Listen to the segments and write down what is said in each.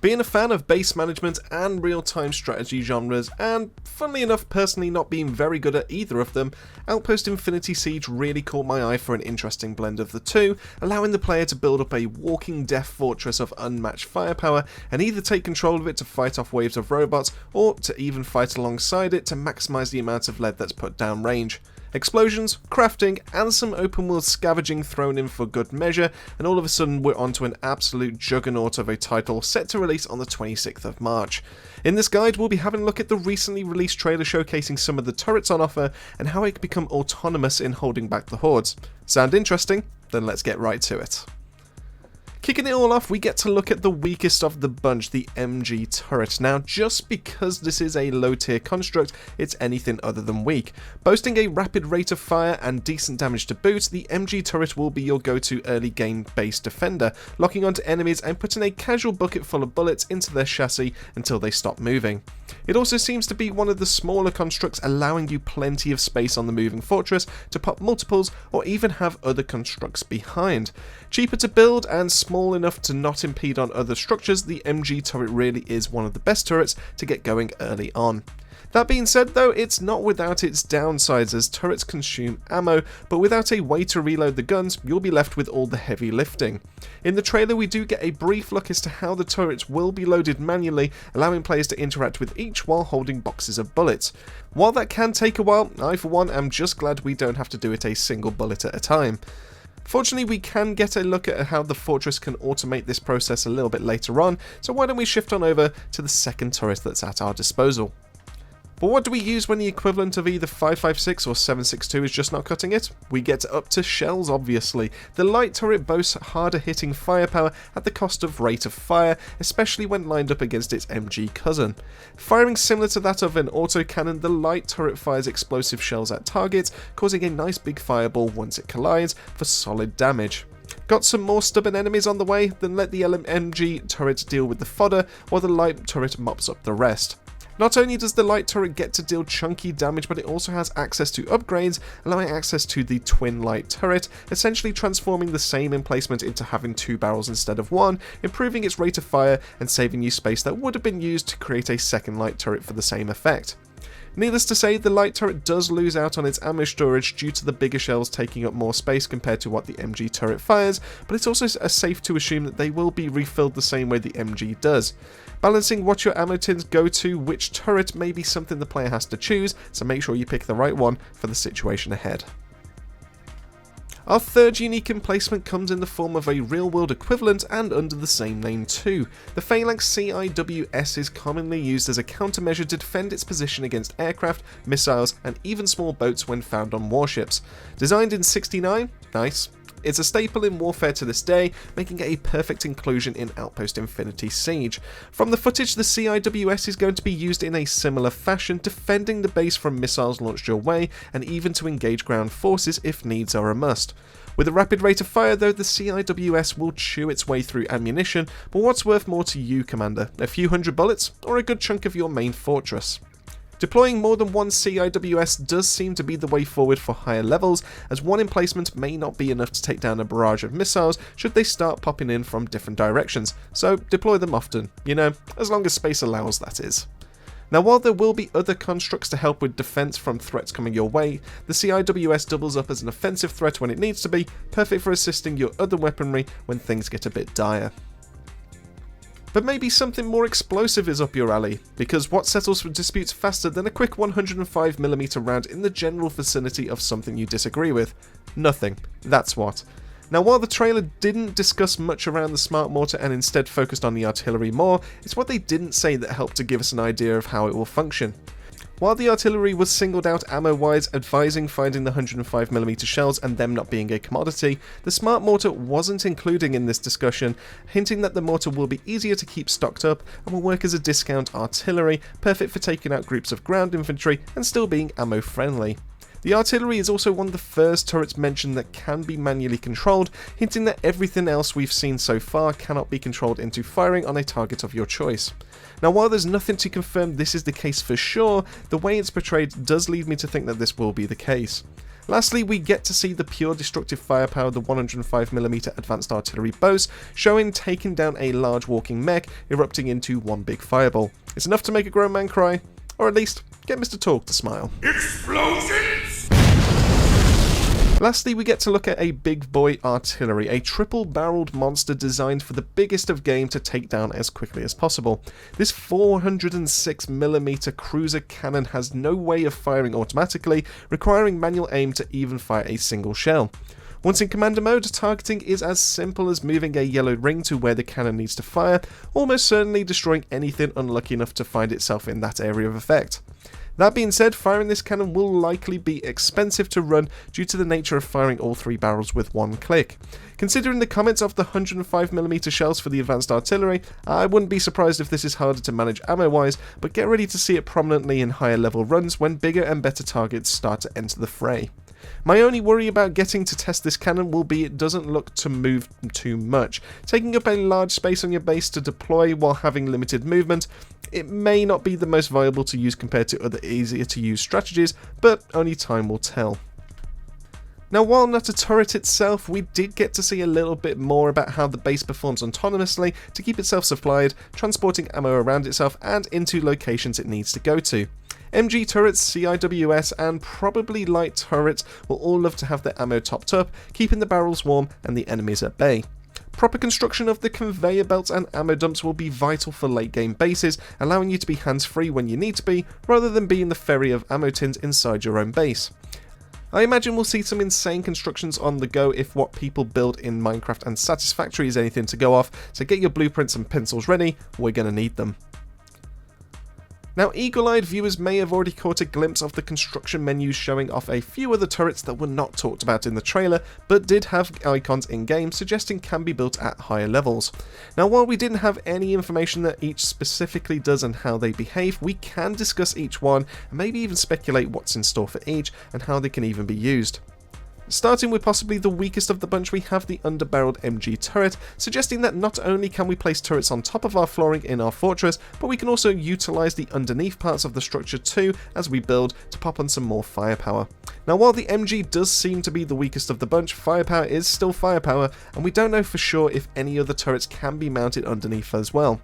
Being a fan of base management and real-time strategy genres, and funnily enough personally not being very good at either of them, Outpost Infinity Siege really caught my eye for an interesting blend of the two, allowing the player to build up a walking death fortress of unmatched firepower and either take control of it to fight off waves of robots, or to even fight alongside it to maximise the amount of lead that's put down range. Explosions, crafting, and some open world scavenging thrown in for good measure, and all of a sudden we're onto an absolute juggernaut of a title set to release on the 26th of March. In this guide we'll be having a look at the recently released trailer showcasing some of the turrets on offer and how it can become autonomous in holding back the hordes. Sound interesting? Then let's get right to it. Kicking it all off, we get to look at the weakest of the bunch, the MG turret. Now, just because this is a low tier construct, it's anything other than weak. Boasting a rapid rate of fire and decent damage to boot, the MG turret will be your go-to early game base defender, locking onto enemies and putting a casual bucket full of bullets into their chassis until they stop moving. It also seems to be one of the smaller constructs, allowing you plenty of space on the moving fortress to pop multiples or even have other constructs behind. Cheaper to build and small enough to not impede on other structures, the MG turret really is one of the best turrets to get going early on. That being said though, it's not without its downsides as turrets consume ammo, but without a way to reload the guns, you'll be left with all the heavy lifting. In the trailer we do get a brief look as to how the turrets will be loaded manually, allowing players to interact with each while holding boxes of bullets. While that can take a while, I for one am just glad we don't have to do it a single bullet at a time. Fortunately, we can get a look at how the fortress can automate this process a little bit later on, so why don't we shift on over to the second turret that's at our disposal. But what do we use when the equivalent of either 5.56 or 7.62 is just not cutting it? We get up to shells, obviously. The light turret boasts harder hitting firepower at the cost of rate of fire, especially when lined up against its MG cousin. Firing similar to that of an autocannon, the light turret fires explosive shells at targets, causing a nice big fireball once it collides for solid damage. Got some more stubborn enemies on the way? Then let the MG turret deal with the fodder, while the light turret mops up the rest. Not only does the light turret get to deal chunky damage, but it also has access to upgrades, allowing access to the twin light turret, essentially transforming the same emplacement into having two barrels instead of one, improving its rate of fire and saving you space that would have been used to create a second light turret for the same effect. Needless to say, the light turret does lose out on its ammo storage due to the bigger shells taking up more space compared to what the MG turret fires, but it's also safe to assume that they will be refilled the same way the MG does. Balancing what your ammo tins go to which turret may be something the player has to choose, so make sure you pick the right one for the situation ahead. Our third unique emplacement comes in the form of a real-world equivalent and under the same name too. The Phalanx CIWS is commonly used as a countermeasure to defend its position against aircraft, missiles, and even small boats when found on warships. Designed in '69, nice. It's a staple in warfare to this day, making it a perfect inclusion in Outpost Infinity Siege. From the footage, the CIWS is going to be used in a similar fashion, defending the base from missiles launched your way, and even to engage ground forces if needs are a must. With a rapid rate of fire though, the CIWS will chew its way through ammunition, but what's worth more to you, Commander? A few hundred bullets, or a good chunk of your main fortress? Deploying more than one CIWS does seem to be the way forward for higher levels, as one emplacement may not be enough to take down a barrage of missiles should they start popping in from different directions, so deploy them often, you know, as long as space allows, that is. Now, while there will be other constructs to help with defense from threats coming your way, the CIWS doubles up as an offensive threat when it needs to be, perfect for assisting your other weaponry when things get a bit dire. But maybe something more explosive is up your alley, because what settles for disputes faster than a quick 105mm round in the general vicinity of something you disagree with? Nothing. That's what. Now, while the trailer didn't discuss much around the smart mortar and instead focused on the artillery more, it's what they didn't say that helped to give us an idea of how it will function. While the artillery was singled out ammo-wise, advising finding the 105mm shells and them not being a commodity, the smart mortar wasn't including in this discussion, hinting that the mortar will be easier to keep stocked up and will work as a discount artillery, perfect for taking out groups of ground infantry and still being ammo-friendly. The artillery is also one of the first turrets mentioned that can be manually controlled, hinting that everything else we've seen so far cannot be controlled into firing on a target of your choice. Now, while there's nothing to confirm this is the case for sure, the way it's portrayed does lead me to think that this will be the case. Lastly, we get to see the pure destructive firepower the 105mm advanced artillery boasts, showing taking down a large walking mech, erupting into one big fireball. It's enough to make a grown man cry, or at least get Mr. Torg to smile. Explosions! Lastly, we get to look at a big boy artillery, a triple-barreled monster designed for the biggest of game to take down as quickly as possible. This 406mm cruiser cannon has no way of firing automatically, requiring manual aim to even fire a single shell. Once in commander mode, targeting is as simple as moving a yellow ring to where the cannon needs to fire, almost certainly destroying anything unlucky enough to find itself in that area of effect. That being said, firing this cannon will likely be expensive to run due to the nature of firing all three barrels with one click. Considering the comments of the 105mm shells for the advanced artillery, I wouldn't be surprised if this is harder to manage ammo-wise, but get ready to see it prominently in higher level runs when bigger and better targets start to enter the fray. My only worry about getting to test this cannon will be it doesn't look to move too much. Taking up a large space on your base to deploy while having limited movement, it may not be the most viable to use compared to other easier to use strategies, but only time will tell. Now, while not a turret itself, we did get to see a little bit more about how the base performs autonomously to keep itself supplied, transporting ammo around itself and into locations it needs to go to. MG turrets, CIWS and probably light turrets will all love to have their ammo topped up, keeping the barrels warm and the enemies at bay. Proper construction of the conveyor belts and ammo dumps will be vital for late game bases, allowing you to be hands free when you need to be, rather than being the ferry of ammo tins inside your own base. I imagine we'll see some insane constructions on the go if what people build in Minecraft and Satisfactory is anything to go off, so get your blueprints and pencils ready, we're going to need them. Now, eagle-eyed viewers may have already caught a glimpse of the construction menus showing off a few other turrets that were not talked about in the trailer, but did have icons in-game suggesting can be built at higher levels. Now, while we didn't have any information that each specifically does and how they behave, we can discuss each one and maybe even speculate what's in store for each and how they can even be used. Starting with possibly the weakest of the bunch, we have the underbarreled MG turret, suggesting that not only can we place turrets on top of our flooring in our fortress, but we can also utilise the underneath parts of the structure too as we build to pop on some more firepower. Now, while the MG does seem to be the weakest of the bunch, firepower is still firepower, and we don't know for sure if any other turrets can be mounted underneath as well.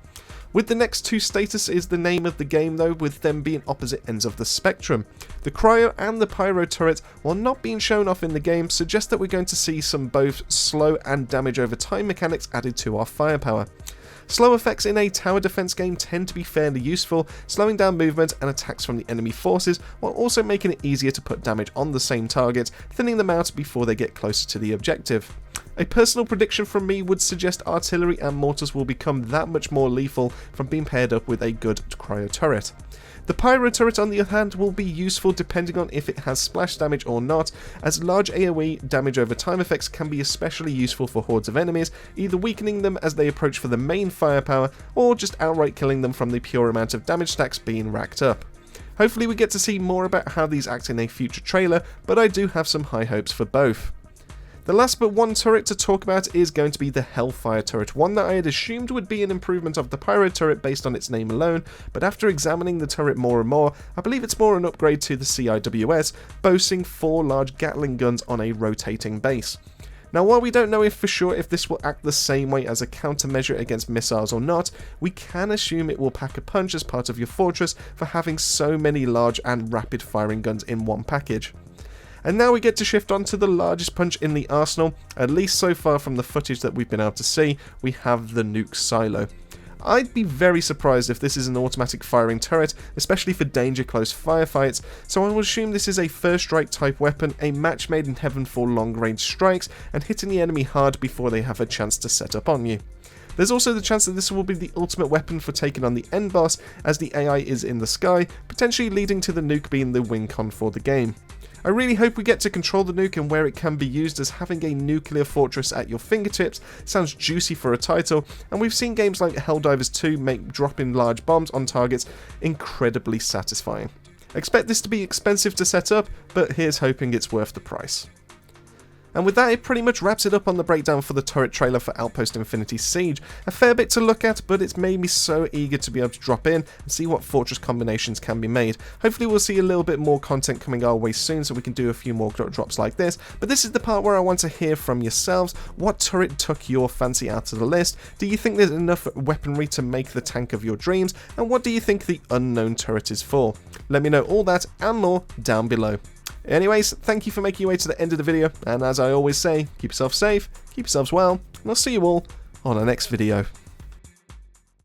With the next two status is the name of the game though, with them being opposite ends of the spectrum. The cryo and the pyro turret, while not being shown off in the game, suggest that we're going to see some both slow and damage over time mechanics added to our firepower. Slow effects in a tower defense game tend to be fairly useful, slowing down movement and attacks from the enemy forces, while also making it easier to put damage on the same target, thinning them out before they get closer to the objective. A personal prediction from me would suggest artillery and mortars will become that much more lethal from being paired up with a good cryo turret. The pyro turret on the other hand will be useful depending on if it has splash damage or not, as large AoE damage over time effects can be especially useful for hordes of enemies, either weakening them as they approach for the main firepower or just outright killing them from the pure amount of damage stacks being racked up. Hopefully we get to see more about how these act in a future trailer, but I do have some high hopes for both. The last but one turret to talk about is going to be the Hellfire turret, one that I had assumed would be an improvement of the Pyro turret based on its name alone, but after examining the turret more and more, I believe it's more an upgrade to the CIWS, boasting 4 large Gatling guns on a rotating base. Now, while we don't know if for sure if this will act the same way as a countermeasure against missiles or not, we can assume it will pack a punch as part of your fortress for having so many large and rapid firing guns in one package. And now we get to shift on to the largest punch in the arsenal, at least so far from the footage that we've been able to see, we have the nuke silo. I'd be very surprised if this is an automatic firing turret, especially for danger close firefights, so I will assume this is a first strike type weapon, a match made in heaven for long range strikes and hitting the enemy hard before they have a chance to set up on you. There's also the chance that this will be the ultimate weapon for taking on the end boss, as the AI is in the sky, potentially leading to the nuke being the win con for the game. I really hope we get to control the nuke and where it can be used, as having a nuclear fortress at your fingertips sounds juicy for a title, and we've seen games like Helldivers 2 make dropping large bombs on targets incredibly satisfying. Expect this to be expensive to set up, but here's hoping it's worth the price. And with that, it pretty much wraps it up on the breakdown for the turret trailer for Outpost Infinity Siege. A fair bit to look at, but it's made me so eager to be able to drop in and see what fortress combinations can be made. Hopefully we'll see a little bit more content coming our way soon so we can do a few more drops like this, but this is the part where I want to hear from yourselves. What turret took your fancy out of the list? Do you think there's enough weaponry to make the tank of your dreams? And what do you think the unknown turret is for? Let me know all that and more down below. Anyways, thank you for making your way to the end of the video, and as I always say, keep yourself safe, keep yourselves well, and I'll see you all on our next video.